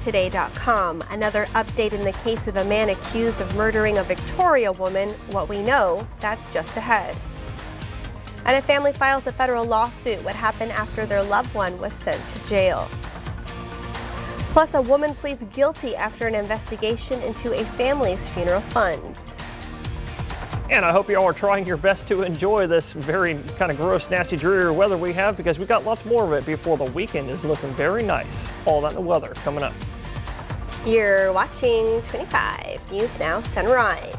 newstoday.com. Another update in the case of a man accused of murdering a Victoria woman. What we know, that's just ahead. And a family files a federal lawsuit. What happened after their loved one was sent to jail. Plus, a woman pleads guilty after an investigation into a family's funeral funds. And I hope you all are trying your best to enjoy this very kind of gross, nasty, dreary weather we have, because we've got lots more of it before the weekend is looking very nice. All that in the weather coming up. You're watching 25 News Now Sunrise.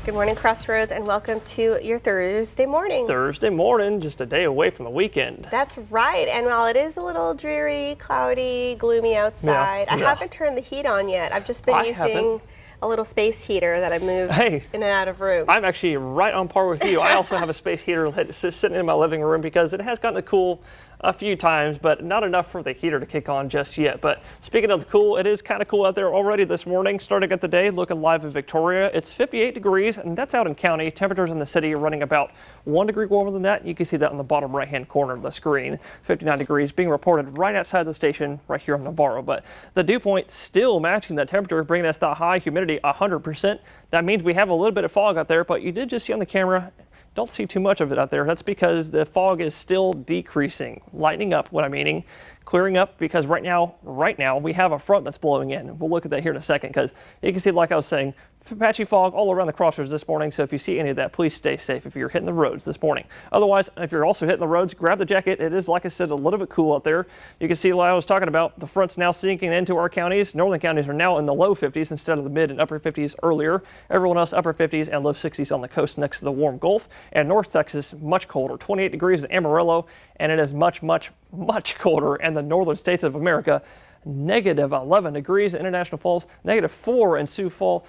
Good morning, Crossroads, and welcome to your Thursday morning. Thursday morning, just a day away from the weekend. That's right. And while it is a little dreary, cloudy, gloomy outside, I haven't turned the heat on yet. I've just been using a little space heater that I moved in and out of rooms. I'm actually right on par with you. I also have a space heater that's sitting in my living room because it has gotten to cool a few times, but not enough for the heater to kick on just yet. But speaking of the cool, it is kind of cool out there already this morning. Starting at the day, looking live in Victoria, it's 58 degrees, and that's out in county. Temperatures in the city are running about 1 degree warmer than that. You can see that on the bottom right-hand corner of the screen. 59 degrees being reported right outside the station right here in Navarro. But the dew point still matching that temperature, bringing us that high humidity 100%. That means we have a little bit of fog out there, but you did just see on the camera, don't see too much of it out there. That's because the fog is still decreasing, lightening up, what I'm meaning, clearing up, because right now we have a front that's blowing in. We'll look at that here in a second, because you can see, like I was saying, patchy fog all around the Crossroads this morning. So if you see any of that, please stay safe if you're hitting the roads this morning. Otherwise, if you're also hitting the roads, grab the jacket. It is, like I said, a little bit cool out there. You can see, like I was talking about, the front's now sinking into our counties. Northern counties are now in the low 50s instead of the mid and upper 50s earlier. Everyone else upper 50s and low 60s on the coast next to the warm Gulf. And North Texas, much colder, 28 degrees in Amarillo. And it is much, much, much colder in the northern states of America. Negative 11 degrees in International Falls, negative 4 in Sioux Falls.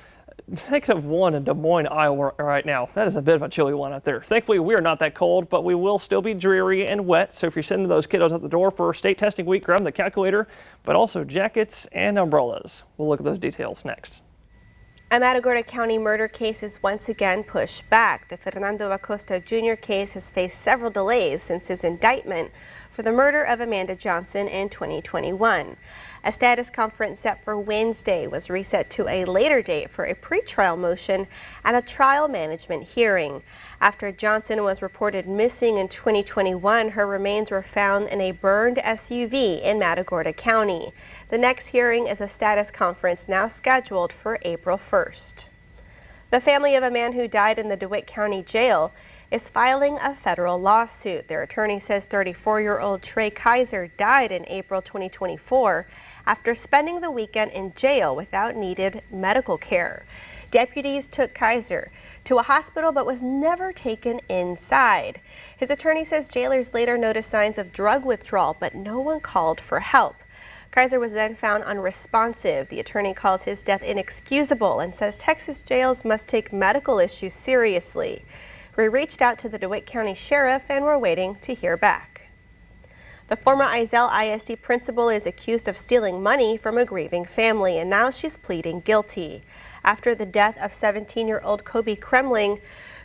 Negative 1 in Des Moines, Iowa right now. That is a bit of a chilly one out there. Thankfully, we are not that cold, but we will still be dreary and wet. So if you're sending those kiddos out the door for state testing week, grab the calculator, but also jackets and umbrellas. We'll look at those details next. A Matagorda County murder case is once again pushed back. The Fernando Acosta Jr. case has faced several delays since his indictment for the murder of Amanda Johnson in 2021. A status conference set for Wednesday was reset to a later date for a pretrial motion and a trial management hearing. After Johnson was reported missing in 2021, her remains were found in a burned SUV in Matagorda County. The next hearing is a status conference now scheduled for April 1st. The family of a man who died in the DeWitt County Jail is filing a federal lawsuit. Their attorney says 34-year-old Trey Kaiser died in April 2024 after spending the weekend in jail without needed medical care. Deputies took Kaiser to a hospital but was never taken inside. His attorney says jailers later noticed signs of drug withdrawal, but no one called for help. Kaiser was then found unresponsive. The attorney calls his death inexcusable and says Texas jails must take medical issues seriously. We reached out to the DeWitt County Sheriff and we're waiting to hear back. The former Eisele ISD principal is accused of stealing money from a grieving family, and now she's pleading guilty. After the death of 17-year-old Kobe Kremling,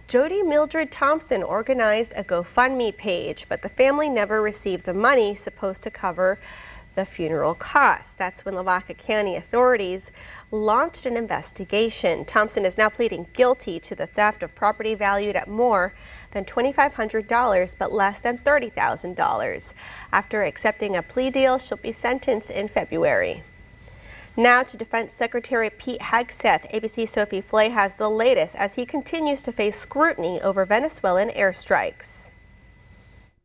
Jody Mildred Thompson organized a GoFundMe page, but the family never received the money supposed to cover the funeral costs. That's when Lavaca County authorities launched an investigation. Thompson is now pleading guilty to the theft of property valued at more than $2,500 but less than $30,000. After accepting a plea deal, she'll be sentenced in February. Now to Defense Secretary Pete Hegseth. ABC Sophie Flay has the latest as he continues to face scrutiny over Venezuelan airstrikes.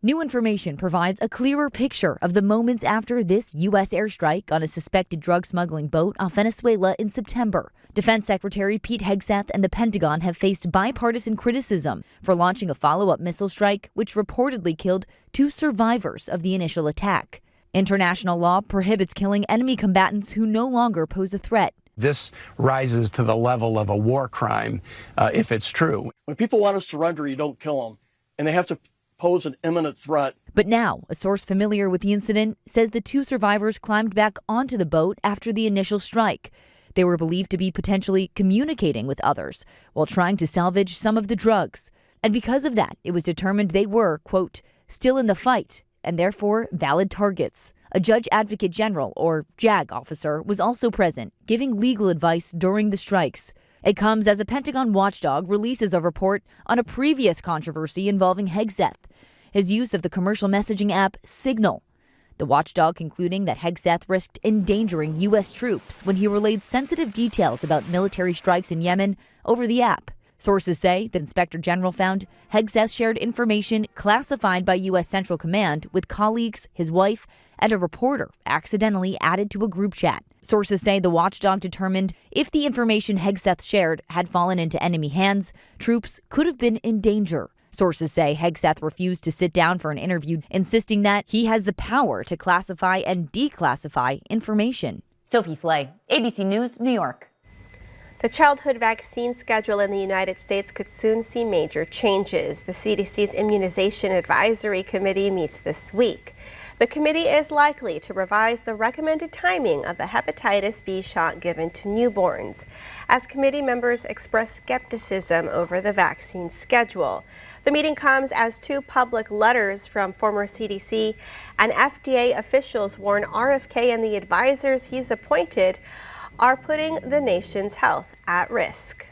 New information provides a clearer picture of the moments after this U.S. airstrike on a suspected drug smuggling boat off Venezuela in September. Defense Secretary Pete Hegseth and the Pentagon have faced bipartisan criticism for launching a follow-up missile strike, which reportedly killed 2 survivors of the initial attack. International law prohibits killing enemy combatants who no longer pose a threat. This rises to the level of a war crime if it's true. When people want to surrender, you don't kill them, and they have to pose an imminent threat. But now, a source familiar with the incident says the 2 survivors climbed back onto the boat after the initial strike. They were believed to be potentially communicating with others while trying to salvage some of the drugs. And because of that, it was determined they were, quote, still in the fight and therefore valid targets. A Judge Advocate General, or JAG officer, was also present, giving legal advice during the strikes. It comes as a Pentagon watchdog releases a report on a previous controversy involving Hegseth, his use of the commercial messaging app Signal. The watchdog concluding that Hegseth risked endangering U.S. troops when he relayed sensitive details about military strikes in Yemen over the app. Sources say the Inspector General found Hegseth shared information classified by U.S. Central Command with colleagues, his wife, and a reporter accidentally added to a group chat. Sources say the watchdog determined if the information Hegseth shared had fallen into enemy hands, troops could have been in danger. Sources say Hegseth refused to sit down for an interview, insisting that he has the power to classify and declassify information. Sophie Flay, ABC News, New York. The childhood vaccine schedule in the United States could soon see major changes. The CDC's Immunization Advisory Committee meets this week. The committee is likely to revise the recommended timing of the hepatitis B shot given to newborns, as committee members express skepticism over the vaccine schedule. The meeting comes as two public letters from former CDC and FDA officials warn RFK and the advisors he's appointed are putting the nation's health at risk.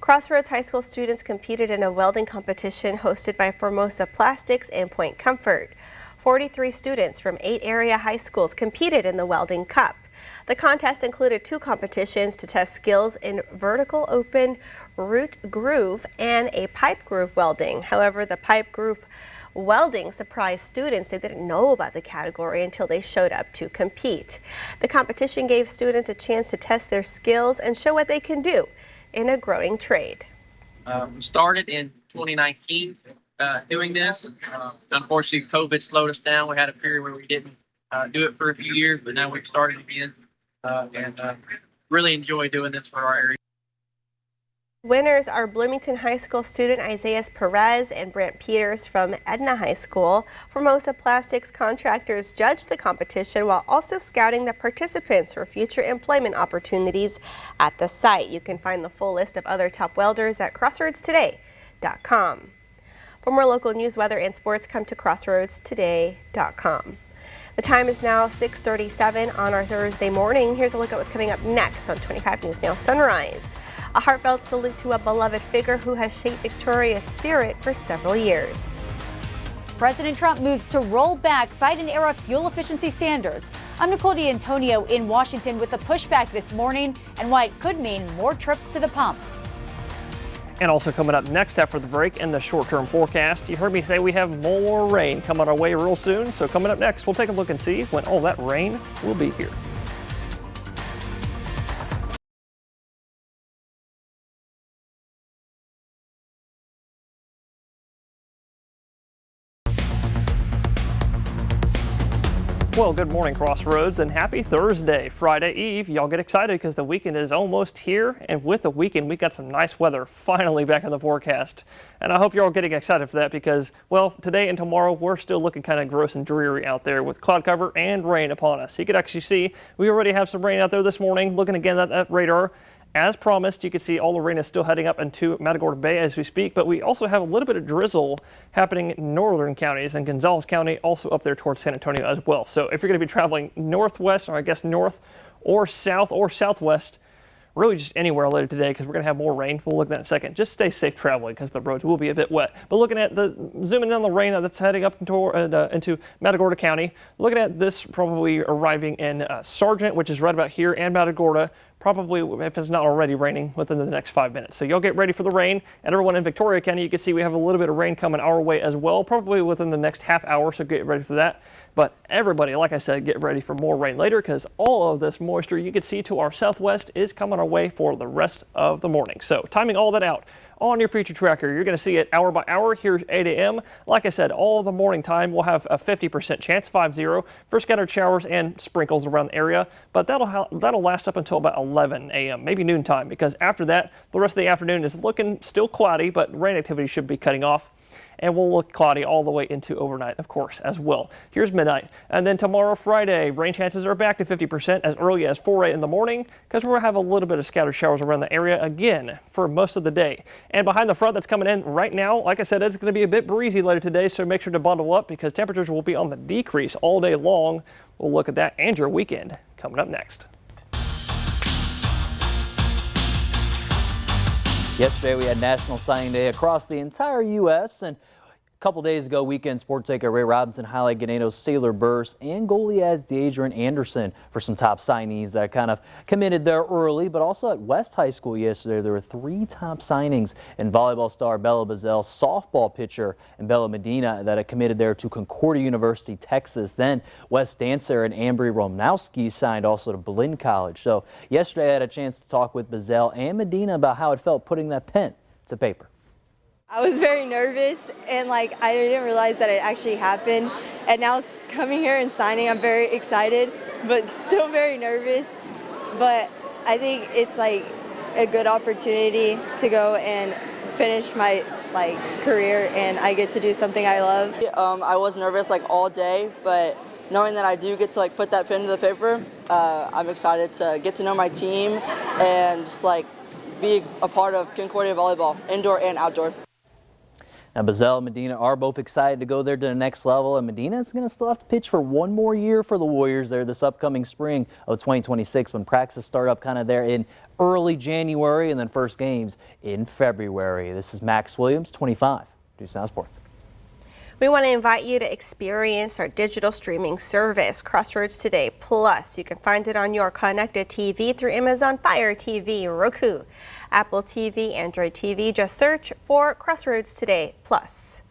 Crossroads High School students competed in a welding competition hosted by Formosa Plastics and Point Comfort. 43 students from 8 area high schools competed in the Welding Cup. The contest included 2 competitions to test skills in vertical open root groove and a pipe groove welding. However, the pipe groove welding surprised students. They didn't know about the category until they showed up to compete. The competition gave students a chance to test their skills and show what they can do in a growing trade. We started in 2019 doing this. Unfortunately, COVID slowed us down. We had a period where we didn't do it for a few years, but now we've started again and really enjoy doing this for our area. Winners are Bloomington High School student Isaias Perez and Brant Peters from Edna High School. Formosa Plastics contractors judged the competition while also scouting the participants for future employment opportunities at the site. You can find the full list of other top welders at crossroadstoday.com. For more local news, weather, and sports, come to crossroadstoday.com. The time is now 6:37 on our Thursday morning. Here's a look at what's coming up next on 25 News Now Sunrise. A heartfelt salute to a beloved figure who has shaped Victoria's spirit for several years. President Trump moves to roll back Biden-era fuel efficiency standards. I'm Nicole D'Antonio in Washington with a pushback this morning and why it could mean more trips to the pump. And also coming up next after the break in the short-term forecast, you heard me say we have more rain coming our way real soon. So coming up next, we'll take a look and see when all that rain will be here. Well, good morning, Crossroads, and happy Thursday, Friday Eve. Y'all get excited because the weekend is almost here, and with the weekend, we got some nice weather finally back in the forecast. And I hope you're all getting excited for that because, well, today and tomorrow, we're still looking kind of gross and dreary out there with cloud cover and rain upon us. You could actually see we already have some rain out there this morning. Looking again at that radar. As promised, you can see all the rain is still heading up into Matagorda Bay as we speak, but we also have a little bit of drizzle happening in northern counties and Gonzales County also up there towards San Antonio as well. So if you're going to be traveling northwest, or I guess north or south or southwest, really just anywhere later today because we're going to have more rain. We'll look at that in a second. Just stay safe traveling because the roads will be a bit wet. But looking at zooming in on the rain that's heading up into Matagorda County, looking at this probably arriving in Sargent, which is right about here, and Matagorda, probably if it's not already raining within the next 5 minutes. So y'all get ready for the rain. And everyone in Victoria County, you can see we have a little bit of rain coming our way as well, probably within the next half hour. So get ready for that. But everybody, like I said, get ready for more rain later because all of this moisture you can see to our southwest is coming our way for the rest of the morning. So timing all that out on your future tracker, you're going to see it hour by hour. Here's 8 a.m. Like I said, all the morning time we'll have a 50% chance, 50, for scattered showers and sprinkles around the area. But that'll last up until about 11 a.m., maybe noontime, because after that, the rest of the afternoon is looking still cloudy, but rain activity should be cutting off. and we'll look cloudy all the way into overnight, of course, as well. Here's midnight. And then tomorrow, Friday, rain chances are back to 50% as early as 4 in the morning because we're going to have a little bit of scattered showers around the area again for most of the day. And behind the front that's coming in right now, like I said, it's going to be a bit breezy later today, so make sure to bundle up because temperatures will be on the decrease all day long. We'll look at that and your weekend coming up next. Yesterday, we had National Signing Day across the entire U.S. and a couple days ago, weekend sports taker Ray Robinson highlighted Ganedo's Sailor Burse and goalie Adrian Anderson for some top signees that kind of committed there early. But also at West High School yesterday, there were 3 top signings in volleyball star Bella Bazell, softball pitcher and Bella Medina that had committed there to Concordia University, Texas. Then West dancer and Ambry Romnowski signed also to Blinn College. So yesterday, I had a chance to talk with Bazell and Medina about how it felt putting that pen to paper. I was very nervous and I didn't realize that it actually happened. And now coming here and signing, I'm very excited, but still very nervous. But I think it's a good opportunity to go and finish my career, and I get to do something I love. I was nervous all day, but knowing that I do get to put that pen to the paper, I'm excited to get to know my team and just be a part of Concordia volleyball, indoor and outdoor. Now, Bazell and Medina are both excited to go there to the next level, and Medina is going to still have to pitch for 1 more year for the Warriors there this upcoming spring of 2026 when practices start up kind of there in early January and then first games in February. This is Max Williams, 25, Deuce Now Sports. We want to invite you to experience our digital streaming service, Crossroads Today Plus. You can find it on your connected TV through Amazon Fire TV, Roku, Apple TV, Android TV. Just search for Crossroads Today Plus.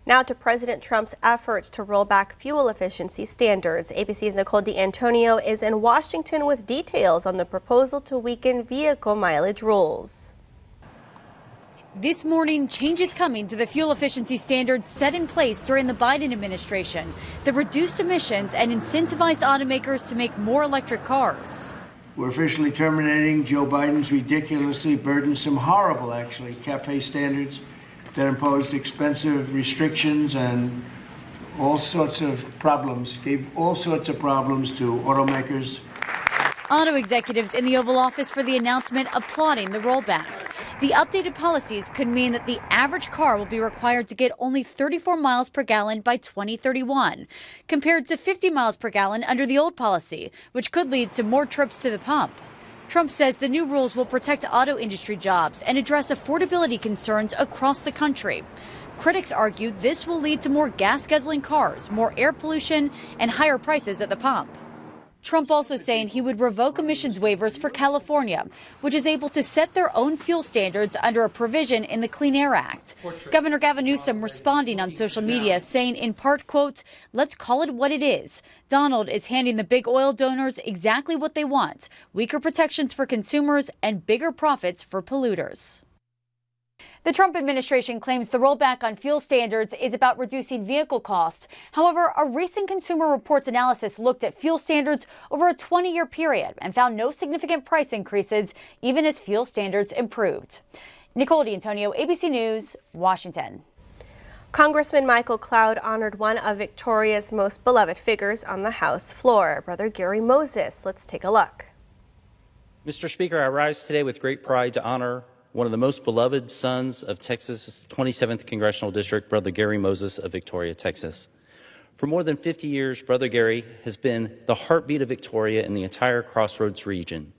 Now to President Trump's efforts to roll back fuel efficiency standards. ABC's Nicole D'Antonio is in Washington with details on the proposal to weaken vehicle mileage rules. This morning, changes coming to the fuel efficiency standards set in place during the Biden administration that reduced emissions and incentivized automakers to make more electric cars. We're officially terminating Joe Biden's ridiculously burdensome, horrible actually, CAFE standards that imposed expensive restrictions and all sorts of problems, gave all sorts of problems to automakers. Auto executives in the Oval Office for the announcement applauding the rollback. The updated policies could mean that the average car will be required to get only 34 miles per gallon by 2031, compared to 50 miles per gallon under the old policy, which could lead to more trips to the pump. Trump says the new rules will protect auto industry jobs and address affordability concerns across the country. Critics argue this will lead to more gas-guzzling cars, more air pollution, and higher prices at the pump. Trump also saying he would revoke emissions waivers for California, which is able to set their own fuel standards under a provision in the Clean Air Act. Governor Gavin Newsom responding on social media saying in part, quote, "Let's call it what it is. Donald is handing the big oil donors exactly what they want, weaker protections for consumers and bigger profits for polluters." The Trump administration claims the rollback on fuel standards is about reducing vehicle costs. However, a recent Consumer Reports analysis looked at fuel standards over a 20-year period and found no significant price increases, even as fuel standards improved. Nicole D'Antonio, ABC News, Washington. Congressman Michael Cloud honored one of Victoria's most beloved figures on the House floor, Brother Gary Moses. Let's take a look. Mr. Speaker, I rise today with great pride to honor one of the most beloved sons of Texas' 27th Congressional District, Brother Gary Moses of Victoria, Texas. For more than 50 years, Brother Gary has been the heartbeat of Victoria and the entire Crossroads region.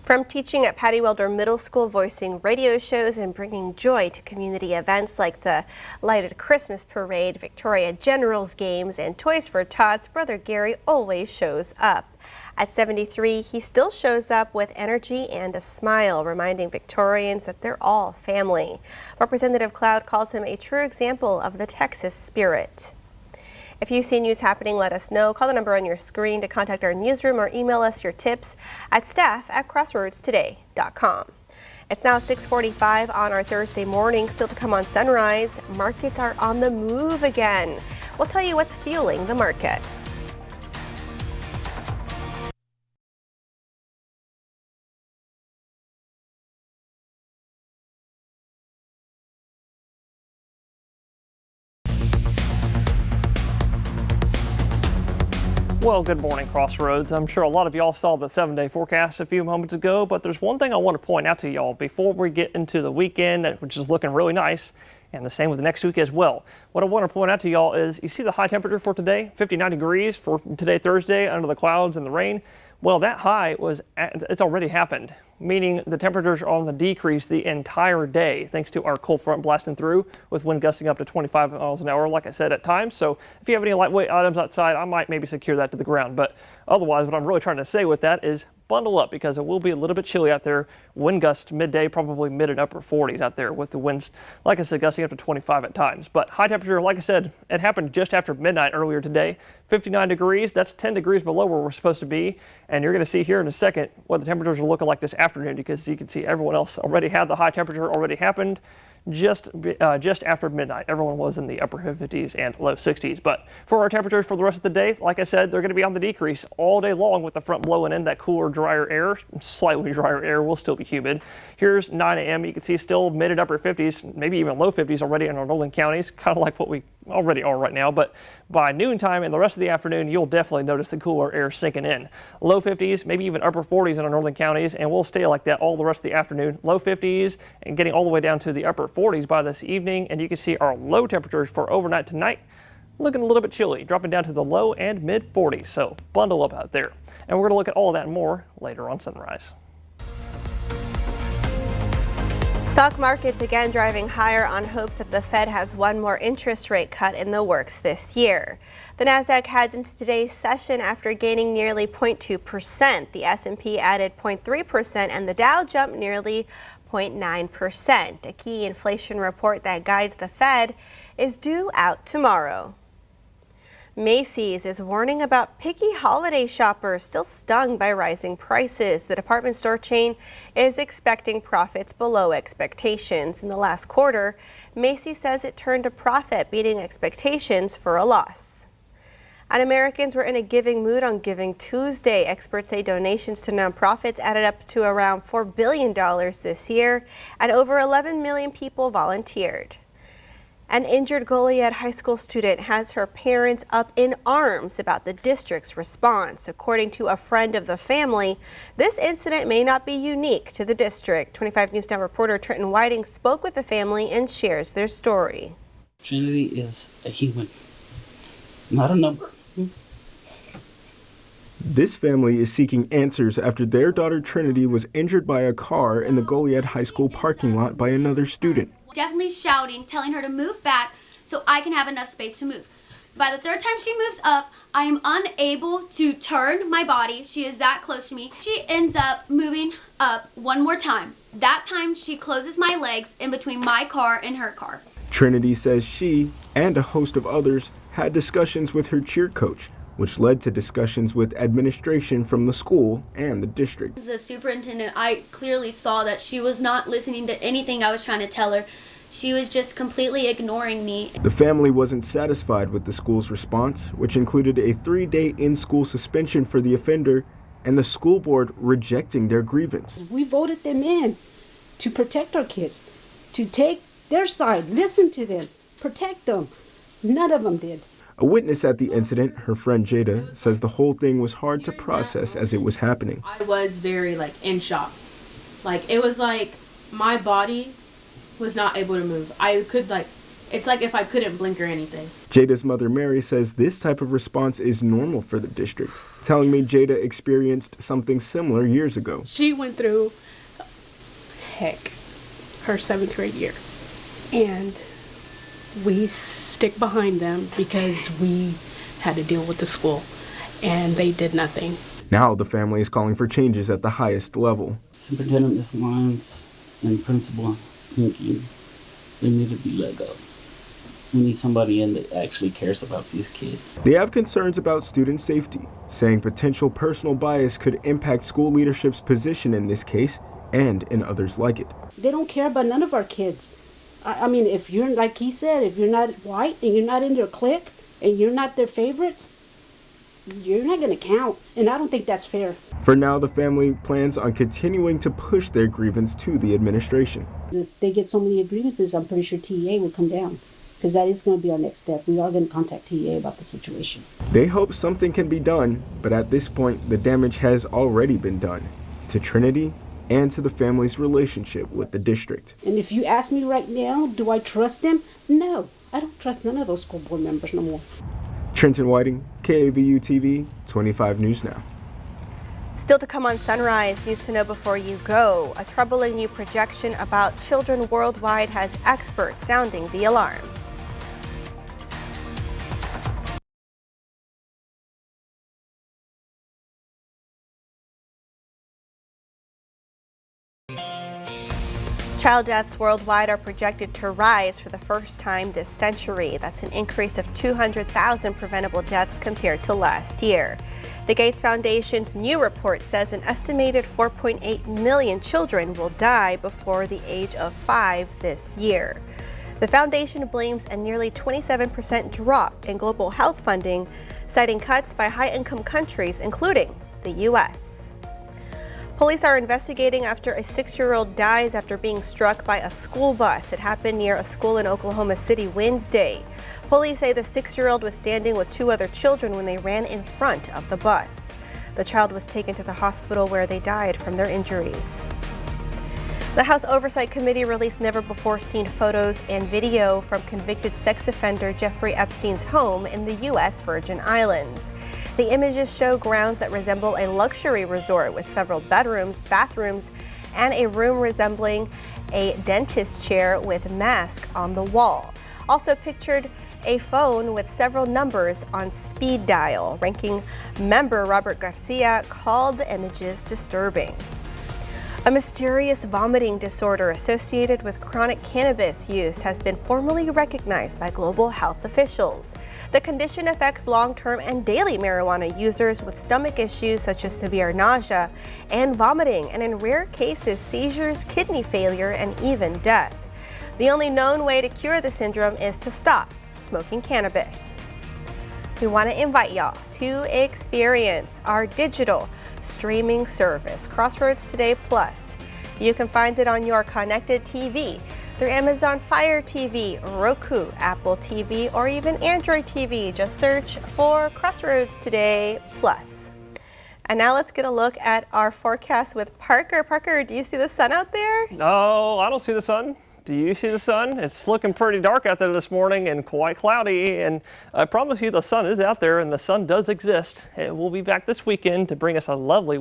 From teaching at Patty Welder Middle School, voicing radio shows, and bringing joy to community events like the Lighted Christmas Parade, Victoria Generals games, and Toys for Tots, Brother Gary always shows up. At 73, he still shows up with energy and a smile, reminding Victorians that they're all family. Representative Cloud calls him a true example of the Texas spirit. If you see news happening, let us know. Call the number on your screen to contact our newsroom or email us your tips at staff@crossroadstoday.com. It's now 6:45 on our Thursday morning. Still to come on Sunrise, markets are on the move again. We'll tell you what's fueling the market. Well, good morning, Crossroads. I'm sure a lot of y'all saw the 7-day forecast a few moments ago, but there's one thing I want to point out to y'all before we get into the weekend, which is looking really nice, and the same with the next week as well. What I want to point out to y'all is you see the high temperature for today, 59 degrees for today, Thursday, under the clouds and the rain. Well, that high it's already happened, meaning the temperatures are on the decrease the entire day thanks to our cold front blasting through with wind gusting up to 25 miles an hour, like I said, at times. So if you have any lightweight items outside, I might maybe secure that to the ground. But otherwise, what I'm really trying to say with that is bundle up because it will be a little bit chilly out there. Wind gusts midday, probably mid and upper 40s out there with the winds, like I said, gusting up to 25 at times. But high temperature, like I said, it happened just after midnight earlier today. 59 degrees, that's 10 degrees below where we're supposed to be. And you're going to see here in a second what the temperatures are looking like this afternoon because you can see everyone else already had the high temperature already happened. Just after midnight, everyone was in the upper 50s and low 60s. But for our temperatures for the rest of the day, like I said, they're going to be on the decrease all day long with the front blowing in that cooler, drier air. Slightly drier air will still be humid. Here's 9 a.m. You can see still mid and upper 50s, maybe even low 50s already in our northern counties, kind of like what we already are right now. But by noontime and the rest of the afternoon, you'll definitely notice the cooler air sinking in. Low 50s, maybe even upper 40s in our northern counties, and we'll stay like that all the rest of the afternoon. Low 50s and getting all the way down to the upper 40s by this evening. And you can see our low temperatures for overnight tonight looking a little bit chilly, dropping down to the low and mid 40s. So bundle up out there. And we're going to look at all of that and more later on Sunrise. Stock markets again driving higher on hopes that the Fed has one more interest rate cut in the works this year. The Nasdaq heads into today's session after gaining nearly 0.2%. The S&P added 0.3% and the Dow jumped nearly 0.9%. A key inflation report that guides the Fed is due out tomorrow. Macy's is warning about picky holiday shoppers still stung by rising prices. The department store chain is expecting profits below expectations. In the last quarter, Macy's says it turned a profit, beating expectations for a loss. And Americans were in a giving mood on Giving Tuesday. Experts say donations to nonprofits added up to around $4 billion this year, and over 11 million people volunteered. An injured Goliad High School student has her parents up in arms about the district's response. According to a friend of the family, this incident may not be unique to the district. 25 News Now reporter Trenton Whiting spoke with the family and shares their story. Trinity is a human, not a number. This family is seeking answers after their daughter Trinity was injured by a car in the Goliad High School parking lot by another student. Definitely shouting, telling her to move back so I can have enough space to move. By the third time she moves up, I am unable to turn my body. She is that close to me. She ends up moving up one more time. That time she closes my legs in between my car and her car. Trinity says she and a host of others had discussions with her cheer coach, which led to discussions with administration from the school and the district. As a superintendent, I clearly saw that she was not listening to anything I was trying to tell her. She was just completely ignoring me. The family wasn't satisfied with the school's response, which included a 3-day in-school suspension for the offender and the school board rejecting their grievance. We voted them in to protect our kids, to take their side, listen to them, protect them. None of them did. A witness at the incident, her friend Jada, says the whole thing was hard to process as it was happening. I was very in shock. It was like my body was not able to move. I could it's like if I couldn't blink or anything. Jada's mother Mary says this type of response is normal for the district, telling me Jada experienced something similar years ago. She went through, her 7th grade year. And we stick behind them because we had to deal with the school, and they did nothing. Now the family is calling for changes at the highest level. Superintendent, Ms. Wines, and Principal, thank you. They need to be let go. We need somebody in that actually cares about these kids. They have concerns about student safety, saying potential personal bias could impact school leadership's position in this case and in others like it. They don't care about none of our kids. I mean, if you're, like he said, if you're not white and you're not in their clique and you're not their favorites, you're not going to count. And I don't think that's fair. For now, the family plans on continuing to push their grievance to the administration. If they get so many grievances, I'm pretty sure TEA will come down. because that is going to be our next step. We are going to contact TEA about the situation. They hope something can be done, but at this point, the damage has already been done to Trinity and to the family's relationship with the district. And if you ask me right now, do I trust them? No, I don't trust none of those school board members no more. Trenton Whiting, KAVU TV, 25 News Now. Still to come on Sunrise, news to know before you go. A troubling new projection about children worldwide has experts sounding the alarm. Child deaths worldwide are projected to rise for the first time this century. That's an increase of 200,000 preventable deaths compared to last year. The Gates Foundation's new report says an estimated 4.8 million children will die before the age of 5 this year. The foundation blames a nearly 27% drop in global health funding, citing cuts by high-income countries, including the U.S. Police are investigating after a 6-year-old dies after being struck by a school bus. It happened near a school in Oklahoma City Wednesday. Police say the 6-year-old was standing with 2 other children when they ran in front of the bus. The child was taken to the hospital where they died from their injuries. The House Oversight Committee released never-before-seen photos and video from convicted sex offender Jeffrey Epstein's home in the U.S. Virgin Islands. The images show grounds that resemble a luxury resort with several bedrooms, bathrooms, and a room resembling a dentist chair with mask on the wall. Also pictured a phone with several numbers on speed dial. Ranking member Robert Garcia called the images disturbing. A mysterious vomiting disorder associated with chronic cannabis use has been formally recognized by global health officials. The condition affects long-term and daily marijuana users with stomach issues such as severe nausea and vomiting, and in rare cases, seizures, kidney failure, and even death. The only known way to cure the syndrome is to stop smoking cannabis. We want to invite y'all to experience our digital streaming service, Crossroads Today Plus. You can find it on your connected TV through Amazon Fire TV, Roku, Apple TV, or even Android TV. Just search for Crossroads Today Plus. And now let's get a look at our forecast with Parker. Parker, do you see the sun out there? No, I don't see the sun. Do you see the sun? It's looking pretty dark out there this morning and quite cloudy, and I promise you the sun is out there and the sun does exist. It will be back this weekend to bring us a lovely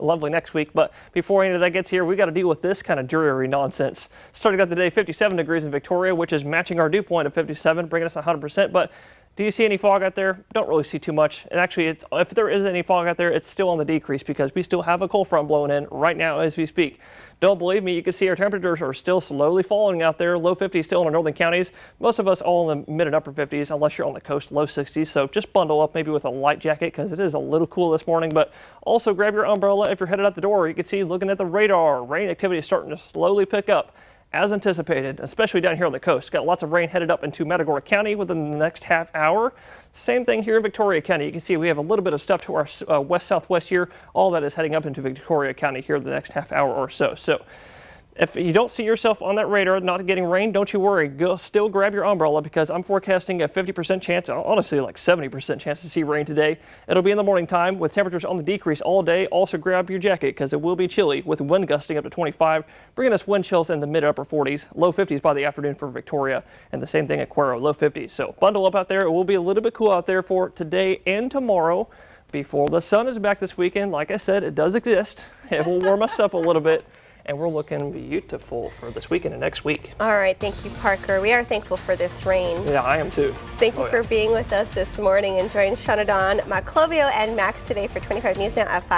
lovely next week, but before any of that gets here, we got to deal with this kind of dreary nonsense. Starting out the day, 57 degrees in Victoria, which is matching our dew point of 57, bringing us 100%, but do you see any fog out there? Don't really see too much. And actually, if there is any fog out there, it's still on the decrease because we still have a cold front blowing in right now as we speak. Don't believe me, you can see our temperatures are still slowly falling out there. Low 50s still in our northern counties. Most of us all in the mid and upper 50s, unless you're on the coast, low 60s. So just bundle up maybe with a light jacket because it is a little cool this morning. But also grab your umbrella if you're headed out the door. You can see looking at the radar, rain activity is starting to slowly pick up. As anticipated, especially down here on the coast. Got lots of rain headed up into Matagorda County within the next half hour. Same thing here in Victoria County. You can see we have a little bit of stuff to our west-southwest here. All that is heading up into Victoria County here in the next half hour or so. So if you don't see yourself on that radar not getting rain, don't you worry. Still grab your umbrella because I'm forecasting a 50% chance, honestly like 70% chance to see rain today. It'll be in the morning time with temperatures on the decrease all day. Also grab your jacket because it will be chilly with wind gusting up to 25, bringing us wind chills in the mid upper 40s, low 50s by the afternoon for Victoria, and the same thing at Cuero, low 50s. So bundle up out there. It will be a little bit cool out there for today and tomorrow. Before the sun is back this weekend, like I said, it does exist. It will warm us up a little bit. And we're looking beautiful for this weekend and next week. All right, thank you, Parker. We are thankful for this rain. Yeah, I am too. Thank you for being with us this morning and joining Shana Dawn, Maclovio, and Max today for 25 News Now at 5.